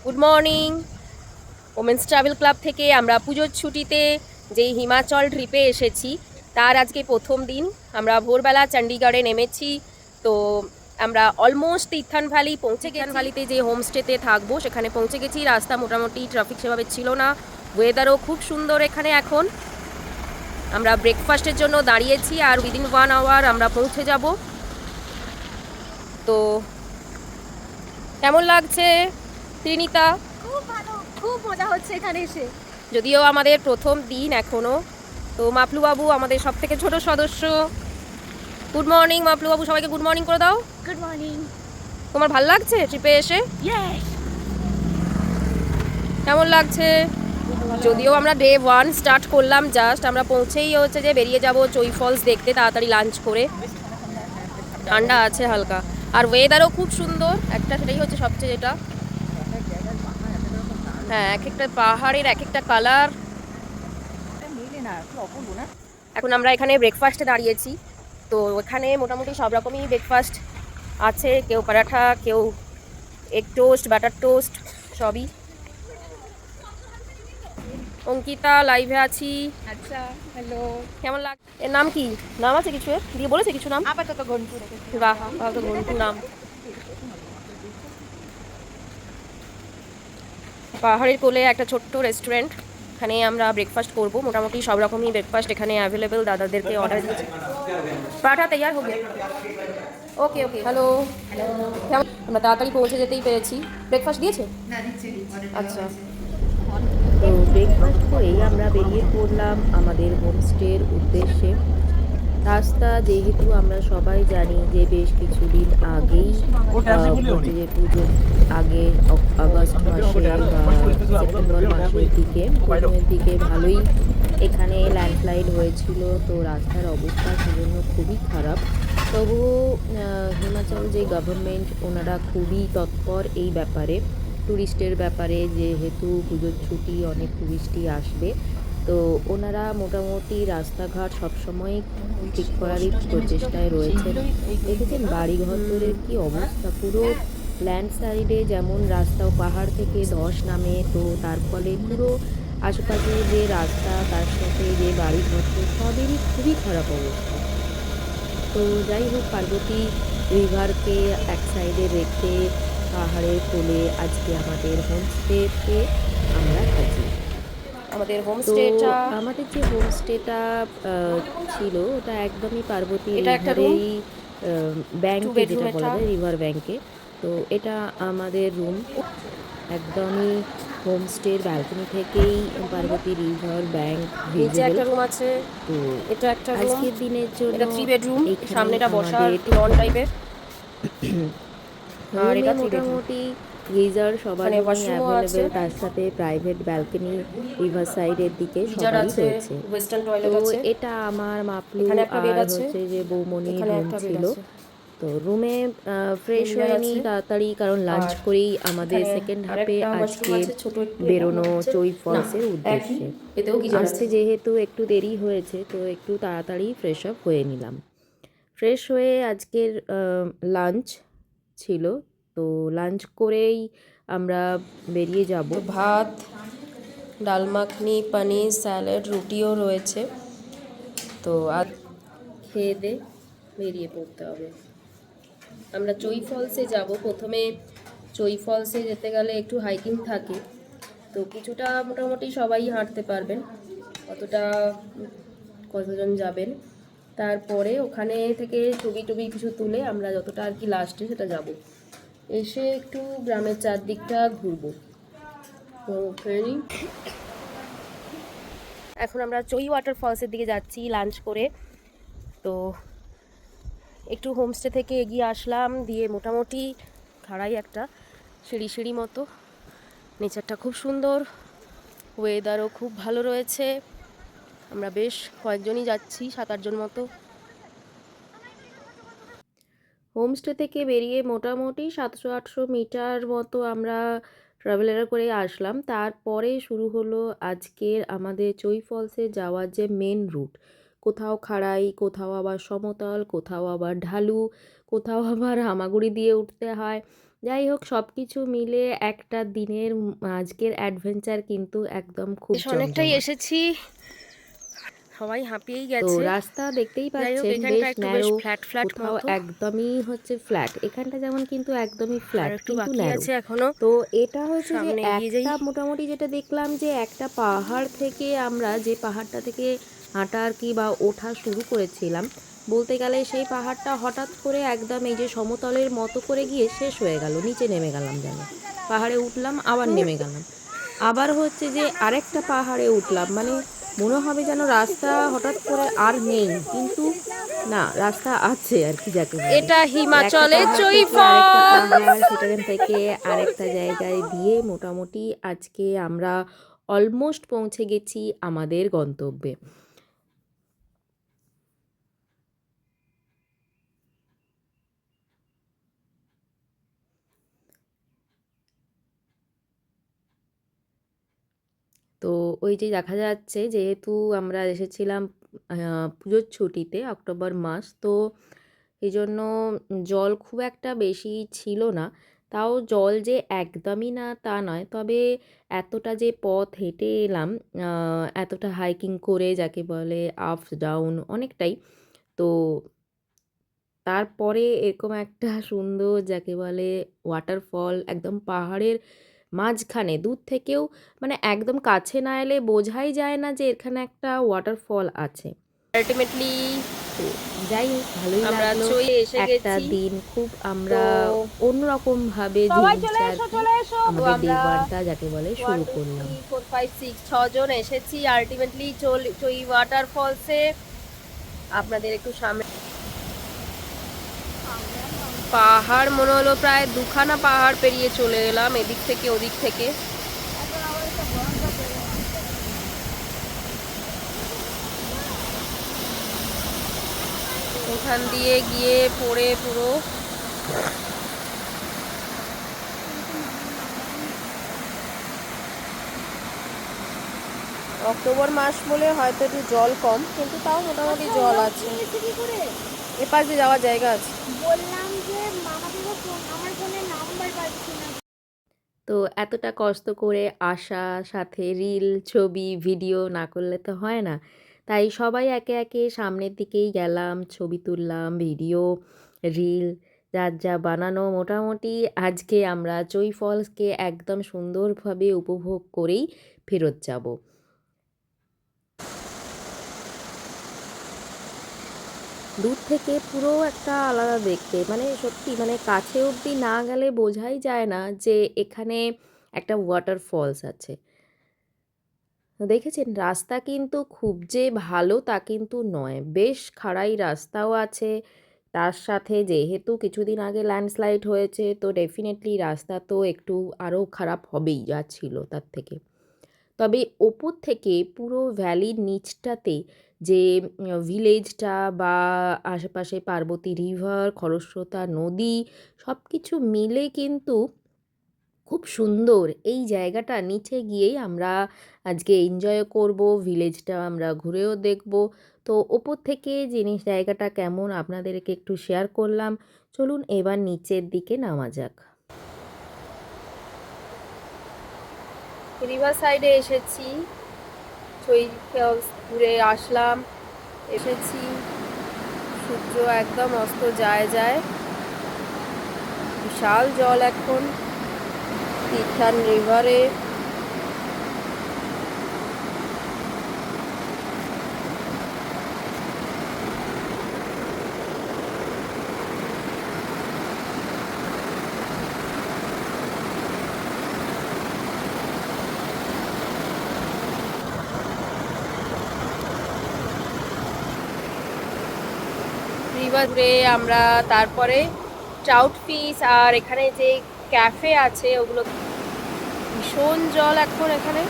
Good morning. Women's travel club থেকে আমরা পুজোর ছুটিতে যেই হিমাচল ট্রিপে এসেছি তার আজকে প্রথম দিন। আমরা ভোরবেলা চণ্ডীগড়ে নেমেছি। তো আমরা অলমোস্ট তীর্থান ভ্যালি পৌঁছে গেছি। ভ্যালিতে যে হোমস্টেতে থাকবো সেখানে পৌঁছে গেছি। রাস্তা মোটামুটি ট্রাফিক সেভাবে ছিল না, ওয়েদারও খুব সুন্দর এখানে এখন। আমরা ব্রেকফাস্টের জন্য দাঁড়িয়েছি আর উইদিন 1 আওয়ার আমরা পৌঁছে যাব। তো কেমন লাগছে ত্রিনিতা? খুব ভালো, খুব মজা হচ্ছে এখানে এসে। যদিও আমাদের প্রথম দিন এখনো। তো মাপলু বাবু আমাদের সব থেকে ছোট সদস্য। গুড মর্নিং মাপলু বাবু, সবাইকে গুড মর্নিং করে দাও। Good morning. তোমার ভালো লাগছে ট্রিপে এসে? ইয়েস। কেমন লাগছে? যদিও আমরা ডে 1 স্টার্ট করলাম, জাস্ট আমরা পৌঁছেই হচ্ছে যে বেরিয়ে যাব চৈ ফলস দেখতে তাড়াতাড়ি লাঞ্চ করে। ঠান্ডা আছে হালকা, আর ওয়েদারও খুব সুন্দর একটা, সেটাই হচ্ছে সবচেয়ে যেটা। হ্যাঁ, এক একটা পাহাড়ের এক একটা কালার। এখন আমরা এখানে ব্রেকফাস্টে দাঁড়িয়েছি। তো এখানে মোটামুটি সব রকমই ব্রেকফাস্ট আছে, কেউ পরাঠা, কেউ এগ টোস্ট, বাটার টোস্ট, সবই। অঙ্কিতা লাইভে আছি। আচ্ছা, হ্যালো। কেমন লাগ? এর নাম কি? নাম আছে কিছু? এর দিয়ে বলেছে কিছু নাম? আপাতত ঘন্টু রেখেছি। বাহ, তো ঘন্টু নাম। পাহাড়ের কোলে একটা ছোট্ট রেস্টুরেন্ট, এখানে আমরা ব্রেকফাস্ট করব। মোটামুটি সব রকমই ব্রেকফাস্ট এখানে অ্যাভেলেবেল। দাদাদেরকে অর্ডার দিয়েছি। পরাঠা তৈয়ার হবে। ওকে ওকে, হ্যালো। কেমন? আমরা তাড়াতাড়ি পৌঁছে যেতেই পেরেছি। ব্রেকফাস্ট দিয়েছে? আচ্ছা। তো ব্রেকফাস্ট করেই আমরা বেরিয়ে পড়লাম আমাদের হোমস্টের উদ্দেশ্যে। রাস্তা যেহেতু আমরা সবাই জানি যে বেশ কিছুদিন আগেই যে পুজোর আগে আগস্ট মাসে বা সেপ্টেম্বর মাসের দিকে প্রথমের দিকে ভালোই এখানে ল্যান্ডস্লাইড হয়েছিল। তো রাস্তার অবস্থা সেজন্য খুবই খারাপ। তবুও হিমাচল যে গভর্নমেন্ট, ওনারা খুবই তৎপর এই ব্যাপারে, ট্যুরিস্টের ব্যাপারে। যেহেতু পুজোর ছুটি, অনেক ট্যুরিস্টই আসবে, তো ওনারা মোটামুটি রাস্তাঘাট সবসময় ঠিক করারই প্রচেষ্টায় রয়েছেন। দেখেছেন বাড়িঘরের কি অবস্থা, পুরো ল্যান্ডস্লাইডে যেমন রাস্তা ও পাহাড় থেকে ধস নামে, তো তার ফলে পুরো আশেপাশে যে রাস্তা তার সাথে যে বাড়িঘর সবেরই খুবই খারাপ অবস্থা। তো যাই হোক, পার্বতী রিভারকে এক সাইডে রেখে পাহাড়ের কোলে আজকে আমাদের হোমস্টেতে আমরা থাকি। আমাদের হোমস্টেটা, আমাদের যে হোমস্টেটা ছিল ওটা একদমই পার্বতী রিভারেই, ব্যাংকে যেটা বলা যায়, রিভার ব্যাংকে। তো এটা আমাদের রুম, একদমই হোমস্টের ব্যালকনি থেকেই পার্বতী রিভার ব্যাংক ভিজিবল। একটা রুম আছে, তো এটা একটা আজকের দিনের জন্য এটা 3 বেডরুম, সামনেটা বসার লন টাইপের। আর এটা মোটামুটি গিজার সবার জন্য অ্যাভেলেবেল, তার সাথে প্রাইভেট ব্যালকনি রিভার সাইডের দিকে সবারই রয়েছে। তো এটা আমার মাপলু আর হচ্ছে যে বৌমনির রুম ছিল। তো রুমে ফ্রেশ হয়ে নিই তাড়াতাড়ি, কারণ লাঞ্চ করেই আমাদের সেকেন্ড হাফে আজকে বেরোনো চৈ ফলসের উদ্দেশ্যে। আসতে যেহেতু একটু দেরি হয়েছে, তো একটু তাড়াতাড়ি ফ্রেশ আপ হয়ে নিলাম। ফ্রেশ হয়ে আজকের লাঞ্চ ছিল, তো লাঞ্চ করেই আমরা বেরিয়ে যাব। ভাত, ডাল মাখনি, পনির, স্যালাড, রুটিও রয়েছে। তো আর খেয়ে দে বেরিয়ে পড়তে হবে। আমরা চৈ ফলসে যাব। প্রথমে চৈ ফলসে যেতে গেলে একটু হাইকিং থাকে, তো কিছুটা মোটামুটি সবাই হাঁটতে পারবেন। কতজন যাবেন, তারপরে ওখানে থেকে ছবি টবি কিছু তুলে আমরা যতটা আর কি লাস্টে সেটা যাব। এসে একটু গ্রামের চারদিকটা ঘুরবো। তো ফেরি এখন আমরা চৈ ওয়াটারফলসের দিকে যাচ্ছি লাঞ্চ করে। তো একটু হোমস্টে থেকে এগিয়ে আসলাম, দিয়ে মোটামুটি খাড়াই একটা সিঁড়ি সিঁড়ি মতো। নেচারটা খুব সুন্দর, ওয়েদারও খুব ভালো রয়েছে। আমরা বেশ কয়েকজনই যাচ্ছি, 7-8 জন মতো। হোমস্টে থেকে বেরিয়ে মোটামুটি 700-800 মিটার মতো আমরা ট্রাভেলার করে আসলাম। তারপরে শুরু হলো আজকের আমাদের চৈ ফলসে যাওয়ার যে মেন রুট। কোথাও খাড়াই, কোথাও আবার সমতল, কোথাও আবার ঢালু, কোথাও আবার হামাগুড়ি দিয়ে উঠতে হয়। যাই হোক সব কিছু মিলে একটা দিনের আজকের অ্যাডভেঞ্চার কিন্তু একদম খুব বেশ অনেকটাই জমজমাট। এসেছি, সবাই হাঁপিয়েই তো গেছে। রাস্তা দেখতেই যাই হোক পাচ্ছেন এখানটা বেশ একটু বেশ ন্যারো, ফ্ল্যাট ফ্ল্যাট কোথাও মতো, একদমই হচ্ছে ফ্ল্যাট, এখানটা যেমন কিন্তু একদমই আর ফ্ল্যাট একটু কিন্তু বাকি ন্যারো। আছে এখনো। তো এটা হচ্ছে যে সামনে এগিয়ে যাই। একটা মোটামুটি যেটা দেখলাম যে একটা পাহাড় থেকে আমরা যে পাহাড়টা থেকে হাঁটা আর কি বা ওঠা শুরু করেছিলাম, বলতে গেলে সেই পাহাড়টা হঠাৎ করে একদম এই যে সমতলের মতো করে গিয়ে শেষ হয়ে গেল, নিচে নেমে গেলাম, যেন পাহাড়ে উঠলাম আবার নেমে গেলাম, আবার হচ্ছে যে আরেকটা পাহাড়ে উঠলাম, মানে মনে হবে যেন রাস্তা হঠাৎ করে আর নেই, কিন্তু না, রাস্তা আছে আর কি যাকে বলে। এটা তো একটা হিমাচলে পাহাড় চই থেকে আরেকটা ফলস। পাহাড়, সেখান থেকে আরেকটা জায়গায় দিয়ে মোটামুটি আজকে আমরা অলমোস্ট পৌঁছে গেছি আমাদের গন্তব্যে। তো ওই যে দেখা যাচ্ছে, যেহেতু আমরা এসেছিলাম পুজোর ছুটিতে অক্টোবর মাস, তো এই জন্য জল খুব একটা বেশি ছিল না। তাও জল যে একদমই না তা নয়, তবে এতটা যে পথ হেঁটে এলাম, এতটা হাইকিং করে যাকে বলে, আপ ডাউন অনেকটাই, তো তারপরে এরকম একটা সুন্দর যাকে বলে ওয়াটারফল একদম পাহাড়ের মাঝখানে, দূর থেকেও মানে একদম কাছে না এলে বোঝাই যায় না যে এখানে একটা ওয়াটারফল আছে। আলটিমেটলি তো যাই হোক ভালোই আমরা লাগলো, চলে এসে একটা গেছি। দিন খুব তো আমরা অন্যরকম ভাবে সবাই চলে দিনটা আর এসো, কি চলে এসো। তো আমাদের ডে আমরা ওয়ানটা যাকে বলে 1 শুরু 2 করলাম। 3 4 5 6 6 জন এসেছি আলটিমেটলি চই ওয়াটারফলসে। আপনাদের একটু সামনে পাহাড় মনে হলো প্রায় দুখানা পাহাড় পেরিয়ে চলে এলাম এদিক থেকে ওদিক থেকে। ওখান দিয়ে গিয়ে পড়ে পুরো অক্টোবর মাস বলে হয়তো একটু জল কম, কিন্তু তাও মোটামুটি জল আছে, এপাশ দিয়ে যাওয়ার জায়গা আছে। বললাম যে মামাকে ফোন, আমার ফোনে নাম্বার পাচ্ছি না। তো এতটা কষ্ট করে আসা, সাথে রিল ছবি ভিডিও না করলে তো হয় না, তাই সবাই একে একে সামনের দিকেই গেলাম, ছবি তুললাম, ভিডিও, রিল যার যা বানানো, মোটামুটি আজকে আমরা চই ফলসকে একদম সুন্দরভাবে উপভোগ করেই ফেরত যাব। দূর থেকে পুরো একটা আলাদা দেখতে, মানে সত্যি মানে কাছে অবধি না গেলে বোঝাই যায় না যে এখানে একটা ওয়াটার ফলস আছে। দেখেছেন রাস্তা কিন্তু খুব যে ভালো তা কিন্তু নয়, বেশ খাড়াই রাস্তাও আছে, তার সাথে যেহেতু কিছুদিন আগে ল্যান্ডস্লাইড হয়েছে, তো ডেফিনেটলি রাস্তা তো একটু আরও খারাপ হবেই যা ছিল তার থেকে। তবে ওপর থেকে পুরো ভ্যালির নিচটাতে যে ভিলেজটা বা আশেপাশে পার্বতী রিভার, খরস্রোতা নদী, সব কিছু মিলে কিন্তু খুব সুন্দর এই জায়গাটা। নিচে গিয়েই আমরা আজকে এনজয় করব, ভিলেজটা আমরা ঘুরেও দেখব। তো ওপর থেকে জায়গাটা কেমন আপনাদেরকে একটু শেয়ার করলাম। চলুন এবার নিচের দিকে নামা যাক। রিভার সাইডে এসেছি, চই ফলস ঘুরে আসলাম, এসেছি, সূর্য একদম অস্ত যায় যায়, বিশাল জল এখন তীর্থান রিভারে। রিভার ঘুরে আমরা তারপরে ট্রাউট ফিশ আর এখানে যে ক্যাফে আছে ওগুলো, ভীষণ জল এখন এখানে।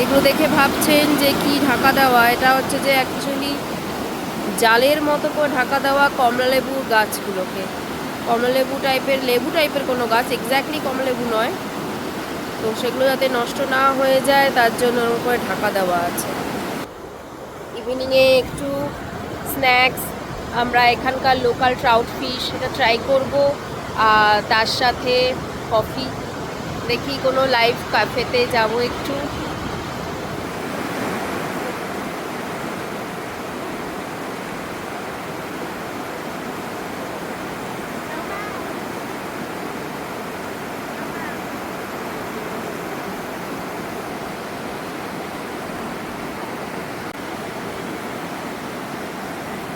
এগুলো দেখে ভাবছেন যে কি ঢাকা দেওয়া, এটা হচ্ছে যে অ্যাকচুয়ালি জালের মতো করে ঢাকা দেওয়া কমলালেবুর গাছগুলোকে, কমলালেবু টাইপের লেবু টাইপের কোনো গাছ, এক্স্যাক্টলি কমলালেবু নয়, তো সেগুলো যাতে নষ্ট না হয়ে যায় তার জন্য ওর উপরে ঢাকা দেওয়া আছে। ইভিনিংয়ে একটু স্ন্যাক্স, আমরা এখানকার লোকাল ট্রাউট ফিশ এটা ট্রাই করব, আর তার সাথে কফি। দেখি কোনো লাইভ ক্যাফেতে যাব একটু।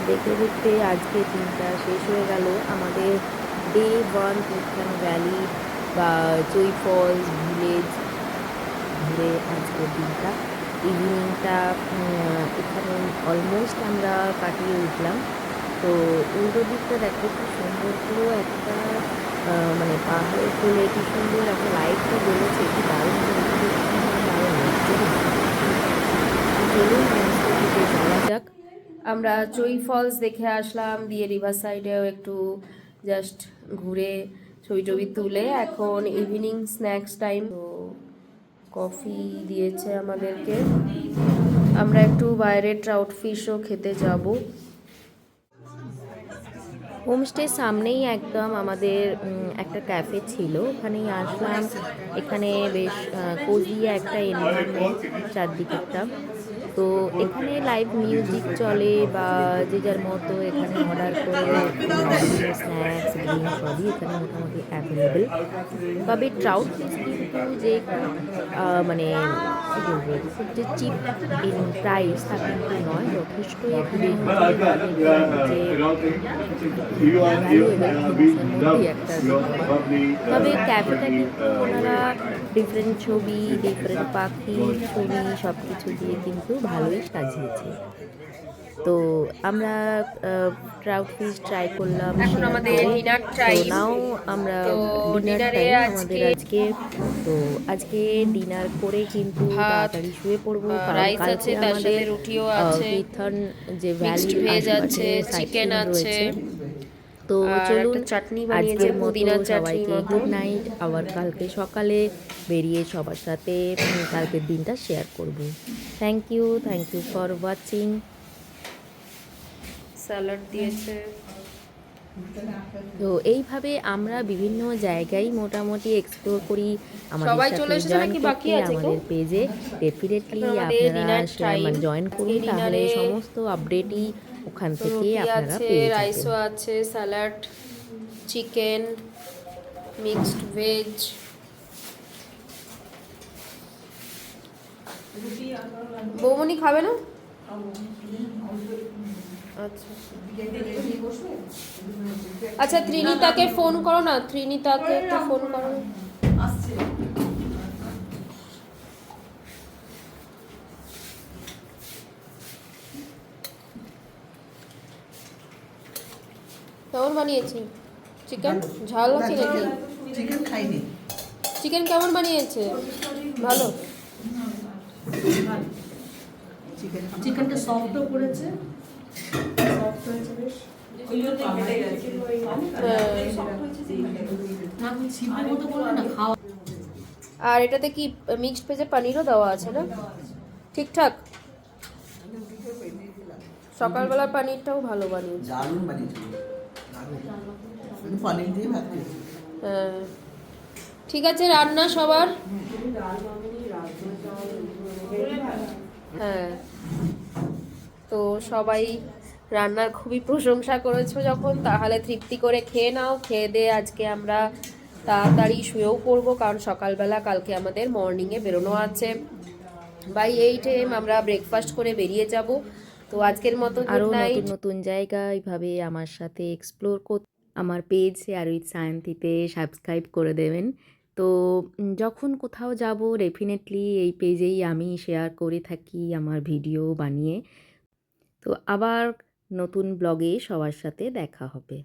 দেখতে দেখতে আজকে দিনটা শেষ হয়ে গেল আমাদের ডে 1 তীর্থান ভ্যালি বা জুই ফলস ভিলেজ ঘুরে আজকের দিনটা ইভিনিংটা এখানে অলমোস্ট আমরা কাটিয়ে উঠলাম। তো উল্টো দিকটা দেখো কি সুন্দর পুরো একটা মানে পাহাড়ের কোলে কি সুন্দর একটা লাইটটা জ্বলেছে, কি দারুণ দারুণ লাগছে। চলুন সমস্ত দিকে যাওয়া যাক। আমরা চই ফলস দেখে আসলাম, দিয়ে রিভার সাইডেও একটু জাস্ট ঘুরে ছবি টবি তুলে এখন ইভিনিং স্ন্যাক্স টাইম। তো কফি দিয়েছে আমাদেরকে, আমরা একটু বাইরে ট্রাউট ফিশও খেতে যাব। হোমস্টের সামনেই একদম আমাদের একটা ক্যাফে ছিল, ওখানেই আসলাম। এখানে বেশ কোজি একটা এনভায়রনমেন্ট চারদিকেরটা। তো এখানে লাইভ মিউজিক চলে বা যে যার মতো এখানে অর্ডার করে স্ন্যাক্স ড্রিঙ্ক সবই এখানে মোটামুটি অ্যাভেলেবেল। তবে ট্রাউট ফিশ কিন্তু যে মানে কী বলবো খুব যে চিপ ইন প্রাইস তা কিন্তু নয়, যথেষ্টই এখানে যে ভ্যালুয়েবল জিনিসের মধ্যেই একটা তবে ক্যাফেটা কিন্তু ওনারা ডিফারেন্ট ছবি, ডিফারেন্ট পাখি ছবি সব কিছু দিয়ে কিন্তু ভালোই সাজিয়েছে। তো আমরা ট্রাউট ফিশ ট্রাই করলাম। এখন আমাদের ডিনার টাইম। নাও আমরা তো ডিনার ডিনারে টাইম আমাদের আজকে। তো আজকে ডিনার করে কিন্তু তাড়াতাড়ি শুয়ে পড়বো, কারণ রাইস আছে, কালকে তার আমাদের সাথে রুটিও আছে, তীর্থন যে মিক্সড ভ্যালির ভেজ আছে, আশেপাশে চিকেন সাইটসিইং আছে, রয়েছে। তো আর চলুন একটা চাটনি বানিয়েছে, আজকের মতো পুদিনার চাটনি সবাইকে মতো। Good night. আবার কালকে সকালে বেরিয়ে সবার সাথে কালকের দিনটা শেয়ার করব। Thank you for watching. Salad দিয়েছে। তো এইভাবে আমরা বিভিন্ন জায়গায় মোটামুটি এক্সপ্লোর করি। আমাদের সবাই সাথে চলে এসেছে জয়েন নাকি বাকি করতে আছে কেউ? আমাদের পেজে ডেফিনেটলি এখন আমাদের আপনারা dinner time। মানে জয়েন করুন, আজকে তাহলে dinner-এ সমস্ত আপডেটই ওখান তো থেকে রুটি আপনারা আছে, পেয়ে রাইসও যাবেন। আছে, স্যালাড, চিকেন, মিক্সড ভেজ। বৌমনি খাবে না? আচ্ছা আচ্ছা, ত্রিনিতাকে ফোন করো না, ত্রিনিতাকে একটু ফোন করো না। কেমন বানিয়েছি চিকেন? ঝাল আছে নাকি? চিকেন খাইনি। চিকেন কেমন বানিয়েছে? ভালো। চিকেনটা সফটও করেছে, সফট হয়েছে বেশ। আর এটাতে কি মিক্সড ভেজে পনিরও দেওয়া আছে না? ঠিকঠাক। সকালবেলা পনিরটাও ভালো বানিয়েছে। দারুণ বানিয়েছিল, পনির দিয়ে ভাত খেয়েছি। হ্যাঁ, ঠিক আছে। রান্না সবার? হ্যাঁ, তো সবাই রান্নার খুবই প্রশংসা করেছো যখন, তাহলে তৃপ্তি করে খেয়ে নাও। খেয়ে দিয়ে আজকে আমরা তাড়াতাড়ি শুয়েও পড়বো, কারণ সকালবেলা কালকে আমাদের মর্নিংয়ে বেরোনো আছে। বাই 8 AM আমরা ব্রেকফাস্ট করে বেরিয়ে যাব। তো আজকের মতো গুড আরও নাইট। নতুন নতুন জায়গা এইভাবে আমার সাথে এক্সপ্লোর করতে আমার পেজ শেয়ার উইথ সায়ন্তীতে সাবস্ক্রাইব করে দেবেন। তো যখন কোথাও যাব ডেফিনেটলি এই পেজেই আমি শেয়ার করে থাকি আমার ভিডিও বানিয়ে। তো আবার নতুন ব্লগে সবার সাথে দেখা হবে।